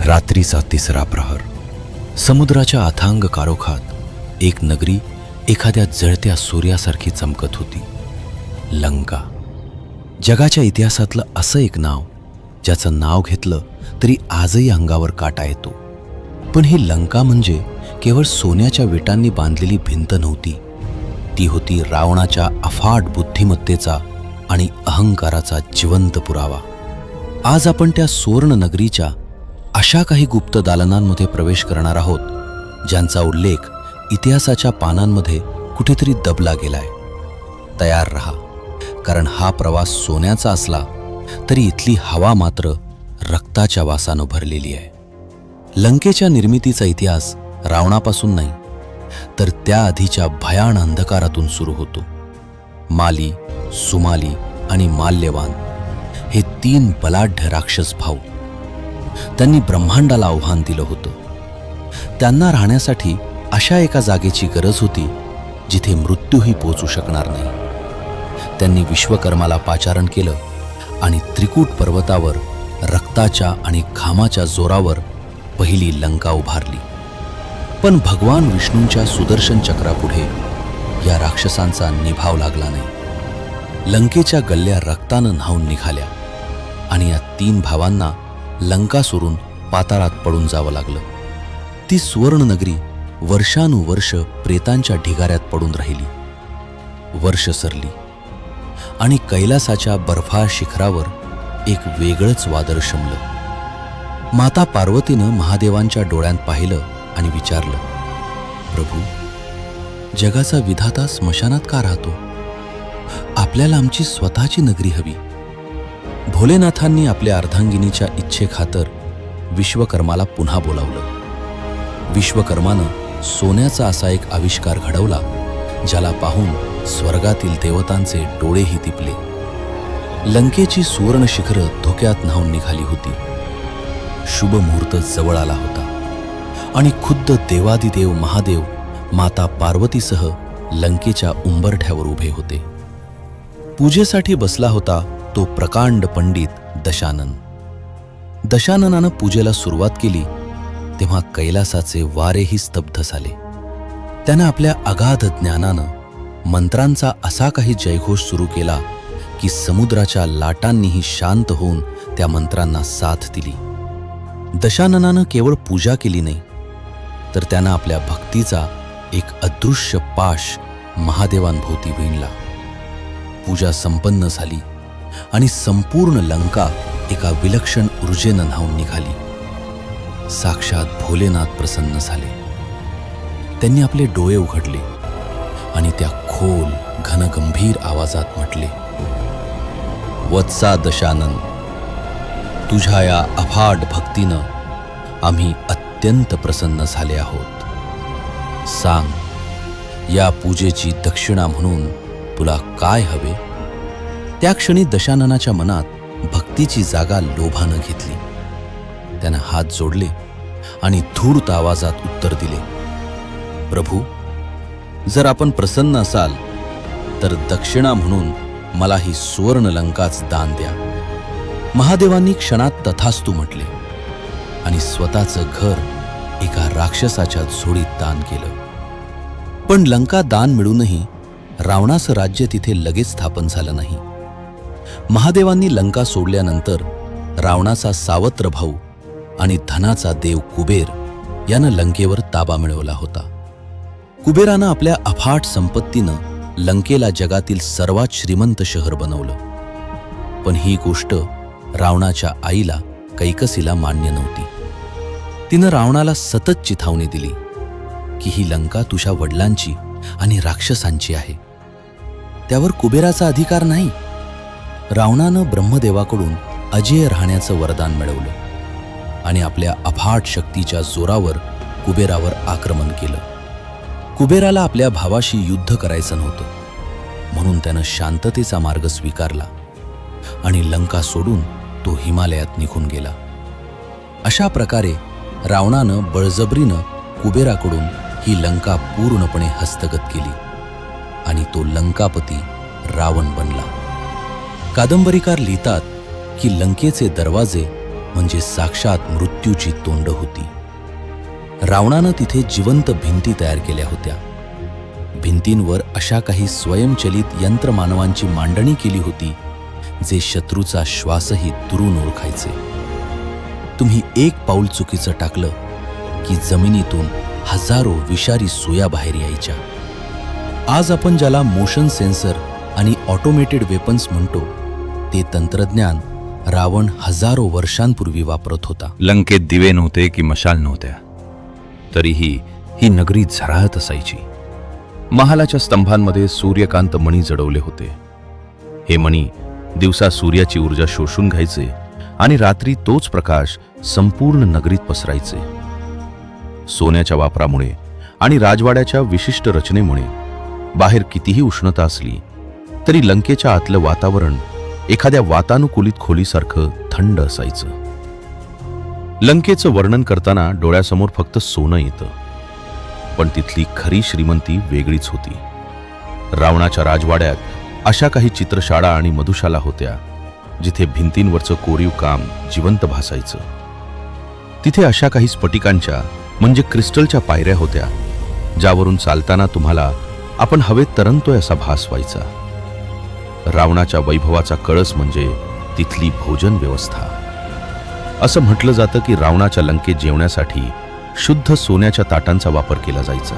रात्रीचा तिसरा प्रहर. समुद्राच्या अथांग कारोखात एक नगरी एखाद्या जळत्या सूर्यासारखी चमकत होती. लंका. जगाच्या इतिहासातलं असं एक नाव ज्याचं नाव घेतलं तरी आजही अंगावर काटा येतो. पण ही लंका म्हणजे केवळ सोन्याच्या विटांनी बांधलेली भिंत नव्हती. ती होती रावणाच्या अफाट बुद्धिमत्तेचा आणि अहंकाराचा जिवंत पुरावा. आज आपण त्या सुवर्ण नगरीच्या अशा काही गुप्त दालनांमध्ये प्रवेश करणार आहोत ज्यांचा उल्लेख इतिहासाच्या पानांमध्ये कुठेतरी दबला गेलाय. तयार रहा, कारण हा प्रवास सोन्याचा असला तरी इथली हवा मात्र रक्ताच्या वासानं भरलेली आहे. लंकेच्या निर्मितीचा इतिहास रावणापासून नाही तर त्याआधीच्या भयान अंधकारातून सुरू होतो. माली, सुमाली आणि माल्यवान हे 3 बलाढ्य राक्षस भाऊ. त्यांनी ब्रह्मांडाला आव्हान दिलं होतं. त्यांना राहण्यासाठी अशा एका जागेची गरज होती जिथे मृत्यूही पोचू शकणार नाही. त्यांनी विश्वकर्माला पाचारण केलं आणि त्रिकूट पर्वतावर रक्ताच्या आणि घामाच्या जोरावर पहिली लंका उभारली. पण भगवान विष्णूंच्या सुदर्शन चक्रापुढे या राक्षसांचा निभाव लागला नाही. लंकेच्या गल्ल्या रक्तानं न्हाऊन निघाल्या आणि या 3 भावांना लंका सोडून पाताळात पडून जावं लागलं. ती सुवर्ण नगरी वर्षानुवर्ष प्रेतांच्या ढिगाऱ्यात पडून राहिली. वर्ष सरली आणि कैलासाच्या बर्फाळ शिखरावर एक वेगळंच वादळ शमलं. माता पार्वतीनं महादेवांच्या डोळ्यांत पाहिलं आणि विचारलं, प्रभू, जगाचा विधाता स्मशानात का राहतो? आपल्याला आमची स्वतःची नगरी हवी. भोलेनाथांनी आपल्या अर्धांगिनीच्या इच्छेखातर विश्वकर्माला पुन्हा बोलावलं. विश्वकर्मानं सोन्याचा असा एक आविष्कार घडवला ज्याला पाहून स्वर्गातील देवतांचे डोळेही दिपले. लंकेची सुवर्ण शिखरं धोक्यात न्हाऊन निघाली होती. शुभ मुहूर्त जवळ आला होता आणि खुद्द देवादिदेव महादेव माता पार्वतीसह लंकेच्या उंबरठ्यावर उभे होते. पूजेसाठी बसला होता तो प्रकांड पंडित दशानन. दशाननानं पूजेला सुरुवात केली तेव्हा कैलासाचे वारेही स्तब्ध झाले. त्यानं आपल्या अगाध ज्ञानानं मंत्रांचा असा काही जयघोष सुरू केला की समुद्राच्या लाटांनीही शांत होऊन त्या मंत्रांना साथ दिली. दशाननानं केवळ पूजा केली नाही तर त्यानं आपल्या भक्तीचा एक अदृश्य पाश महादेवांभोवती विणला. पूजा संपन्न झाली आणि संपूर्ण लंका एका विलक्षण ऊर्जेनं न्हाऊन निघाली. साक्षात भोलेनाथ प्रसन्न झाले. त्यांनी आपले डोळे उघडले आणि त्या खोल घनगंभीर आवाजात म्हटले, वत्सा दशानन, तुझ्या या अफाट भक्तीनं आम्ही अत्यंत प्रसन्न झाले आहोत. सांग, या पूजेची दक्षिणा म्हणून तुला काय हवे? त्या क्षणी दशाननाच्या मनात भक्तीची जागा लोभानं घेतली. त्यानं हात जोडले आणि धूर्त आवाजात उत्तर दिले, प्रभू, जर आपण प्रसन्न असाल तर दक्षिणा म्हणून मला ही सुवर्ण लंकाच दान द्या. महादेवांनी क्षणात तथास्तु म्हटले आणि स्वतःचं घर एका राक्षसाच्या झोळीत दान केलं. पण लंका दान मिळूनही रावणाचं राज्य तिथे लगेच स्थापन झालं नाही. महादेवांनी लंका सोडल्यानंतर रावणाचा सावत्र भाऊ आणि धनाचा देव कुबेर यानं लंकेवर ताबा मिळवला होता. कुबेरानं आपल्या अफाट संपत्तीनं लंकेला जगातील सर्वात श्रीमंत शहर बनवलं. पण ही गोष्ट रावणाच्या आईला कैकसीला मान्य नव्हती. तिनं रावणाला सतत चिथावणी दिली की ही लंका तुझ्या वडिलांची आणि राक्षसांची आहे, त्यावर कुबेराचा अधिकार नाही. रावणानं ब्रह्मदेवाकडून अजेय राहण्याचं वरदान मिळवलं आणि आपल्या अफाट शक्तीच्या जोरावर कुबेरावर आक्रमण केलं. कुबेराला आपल्या भावाशी युद्ध करायचं नव्हतं म्हणून त्यानं शांततेचा मार्ग स्वीकारला आणि लंका सोडून तो हिमालयात निघून गेला. अशा प्रकारे रावणानं बळजबरीनं कुबेराकडून ही लंका पूर्णपणे हस्तगत केली आणि तो लंकापती रावण बनला. कादंबरीकार लिहितात की लंकेचे दरवाजे म्हणजे साक्षात मृत्यूची तोंड होती. रावणानं तिथे जिवंत भिंती तयार केल्या होत्या. भिंतींवर अशा काही स्वयंचलित यंत्रमानवांची मांडणी केली होती जे शत्रूचा श्वासही दुरून ओळखायचे. तुम्ही एक पाऊल चुकीचं टाकलं की जमिनीतून हजारो विषारी सुया बाहेर यायच्या. आज आपण ज्याला मोशन सेन्सर आणि ऑटोमेटेड वेपन्स म्हणतो ते तंत्रज्ञान रावण हजारो वर्षांपूर्वी वापरत होता. लंकेत दिवे नव्हते की मशाल नव्हत्या, तरीही ही नगरी झराहत असायची. महालाच्या स्तंभांमध्ये सूर्यकांत मणी जडवले होते. हे मणी दिवसा सूर्याची ऊर्जा शोषून घ्यायचे आणि रात्री तोच प्रकाश संपूर्ण नगरीत पसरायचे. सोन्याच्या वापरामुळे आणि राजवाड्याच्या विशिष्ट रचनेमुळे बाहेर कितीही उष्णता असली तरी लंकेच्या आतलं वातावरण एखाद्या वातानुकूलित खोलीसारखं थंड असायचं. लंकेचं वर्णन करताना डोळ्यासमोर फक्त सोनं येतं, पण तिथली खरी श्रीमंती वेगळीच होती. रावणाच्या राजवाड्यात अशा काही चित्रशाळा आणि मधुशाला होत्या जिथे भिंतींवरचं कोरीव काम जिवंत भासायचं. तिथे अशा काही स्फटिकांच्या म्हणजे क्रिस्टलच्या पायऱ्या होत्या ज्यावरून चालताना तुम्हाला आपण हवेत तरंगतोय असा भास व्हायचा. रावणाच्या वैभवाचा कळस म्हणजे तिथली भोजन व्यवस्था. असं म्हटलं जातं की रावणाच्या लंकेत जेवण्यासाठी शुद्ध सोन्याच्या ताटांचा वापर केला जायचा.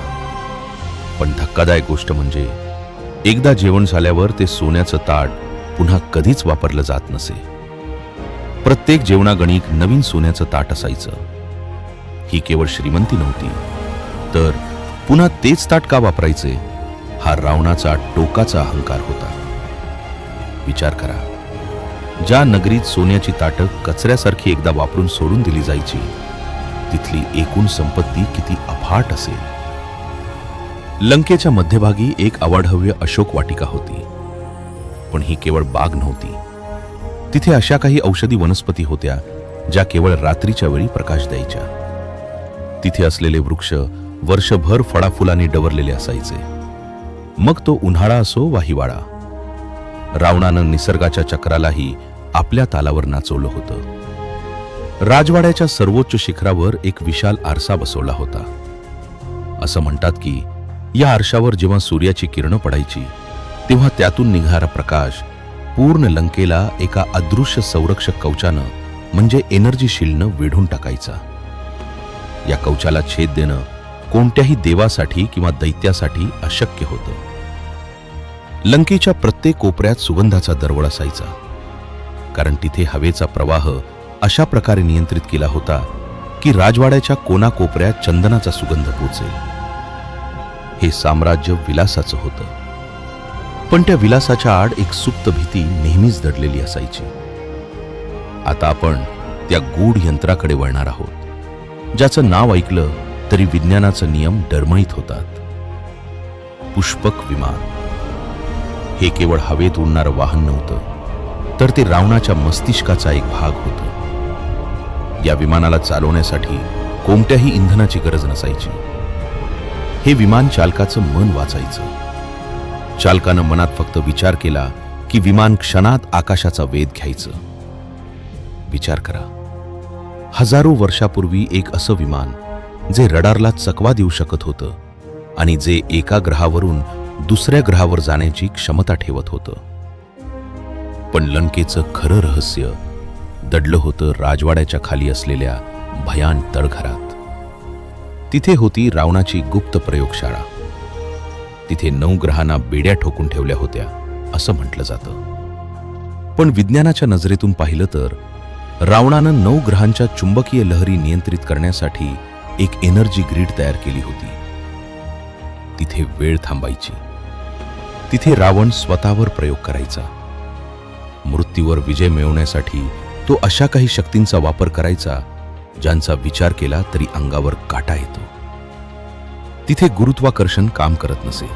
पण धक्कादायक गोष्ट म्हणजे एकदा जेवण झाल्यावर ते सोन्याचं ताट पुन्हा कधीच वापरलं जात नसे. प्रत्येक जेवणागणिक नवीन सोन्याचं ताट असायचं. ही केवळ श्रीमंती नव्हती, तर पुन्हा तेच ताट का वापरायचे हा रावणाचा टोकाचा अहंकार होता. विचार करा, ज्या नगरीत सोन्याची ताटं कचऱ्यासारखी एकदा वापरून सोडून दिली जायची तिथली एकूण संपत्ती किती अफाट असेल. लंकेच्या मध्यभागी एक अवाढव्य अशोक वाटिका होती, पण ही केवळ बाग नव्हती. तिथे अशा काही औषधी वनस्पती होत्या ज्या केवळ रात्रीच्या वेळी प्रकाश द्यायच्या. तिथे असलेले वृक्ष वर्षभर फळाफुलांनी डवरलेले असायचे, मग तो उन्हाळा असो वा हिवाळा. रावणानं निसर्गाच्या चक्रालाही आपल्या तालावर नाचवलं होतं. राजवाड्याच्या सर्वोच्च शिखरावर एक विशाल आरसा बसवला होता. असं म्हणतात की या आरशावर जेव्हा सूर्याची किरणं पडायची तेव्हा त्यातून निघणारा प्रकाश पूर्ण लंकेला एका अदृश्य संरक्षक कवचानं म्हणजे एनर्जी शिल्डनं वेढून टाकायचा. या कवचाला छेद देणं कोणत्याही देवासाठी किंवा दैत्यासाठी अशक्य होतं. लंकेच्या प्रत्येक कोपऱ्यात सुगंधाचा दरवळ असायचा, कारण तिथे हवेचा प्रवाह अशा प्रकारे नियंत्रित केला होता की राजवाड्याच्या कोनाकोपऱ्यात चंदनाचा सुगंध पोचेल. हे साम्राज्य विलासाचं होतं, पण त्या विलासाच्या आड एक सुप्त भीती नेहमीच दडलेली असायची. आता आपण त्या गूढ यंत्राकडे वळणार आहोत ज्याचं नाव ऐकलं तरी विज्ञानाचे नियम डरमळीत होतात. पुष्पक विमान. हे केवळ हवेत उडणारं वाहन नव्हतं, तर ते रावणाच्या मस्तिष्काचा एक भाग होतं. या विमानाला चालवण्यासाठी कोणत्याही इंधनाची गरज नसायची. हे विमान चालकाचं मन वाचायचं. चालकानं मनात फक्त विचार केला की विमान क्षणात आकाशाचा वेध घ्यायचं. विचार करा, हजारो वर्षापूर्वी एक असं विमान जे रडारला चकवा देऊ शकत होतं आणि जे एका ग्रहावरून दुसऱ्या ग्रहावर जाण्याची क्षमता ठेवत होतं. पण लंकेचं खरं रहस्य दडलं होतं राजवाड्याच्या खाली असलेल्या भयान तळघरात. तिथे होती रावणाची गुप्त प्रयोगशाळा. तिथे 9 ग्रहांना बेड्या ठोकून ठेवल्या होत्या असं म्हटलं जातं. पण विज्ञानाच्या नजरेतून पाहिलं तर रावणानं 9 ग्रहांच्या चुंबकीय लहरी नियंत्रित करण्यासाठी एक एनर्जी ग्रीड तयार केली होती. तिथे वेळ थांबायची. तिथे रावण स्वतःवर प्रयोग करायचा. मृत्यूवर विजय मिळवण्यासाठी तो अशा काही शक्तींचा वापर करायचा ज्यांचा विचार केला तरी अंगावर काटा येतो. तिथे गुरुत्वाकर्षण काम करत नसे.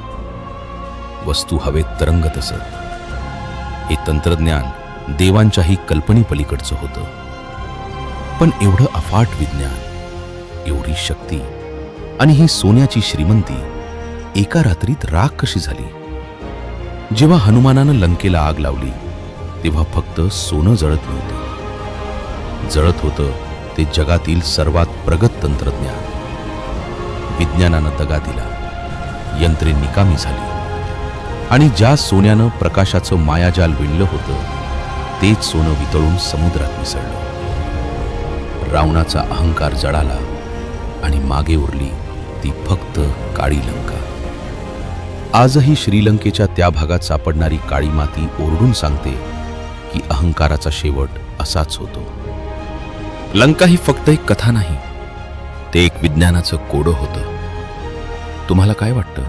वस्तू हवेत तरंगत असत. हे तंत्रज्ञान देवांच्याही कल्पनेपलीकडचं होतं. पण एवढं अफाट विज्ञान, एवढी शक्ती आणि ही सोन्याची श्रीमंती एका रात्रीत राख कशी झाली? जेव्हा हनुमानानं लंकेला आग लावली तेव्हा फक्त सोनं जळत नव्हतं, जळत होतं ते जगातील सर्वात प्रगत तंत्रज्ञान. विज्ञानानं दगा दिला, यंत्रे निकामी झाली आणि ज्या सोन्यानं प्रकाशाचं मायाजाल विणलं होतं तेच सोनं वितळून समुद्रात मिसळलं. रावणाचा अहंकार जळाला आणि मागे उरली ती फक्त काळी लंका. आजही श्रीलंकेच्या त्या भागात सापडणारी काळी माती ओरडून सांगते की अहंकाराचा शेवट असाच होतो. लंका ही फक्त एक कथा नाही, ते एक विज्ञानाचं कोडं होतं. तुम्हाला काय वाटतं,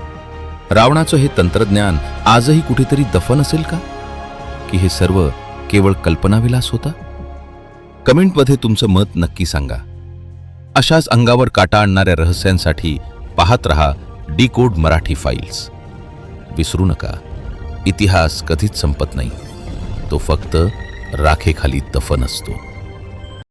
रावणाचं हे तंत्रज्ञान आजही कुठेतरी दफन असेल का, की हे सर्व केवळ कल्पनाविलास होता? कमेंटमध्ये तुमचं मत नक्की सांगा. अशाच अंगावर काटा आणणाऱ्या रहस्यांसाठी पाहत रहा डिकोड मराठी फाईल्स. विसरू नका, इतिहास कधीच संपत नाही, तो फक्त राखेखाली दफन असतो.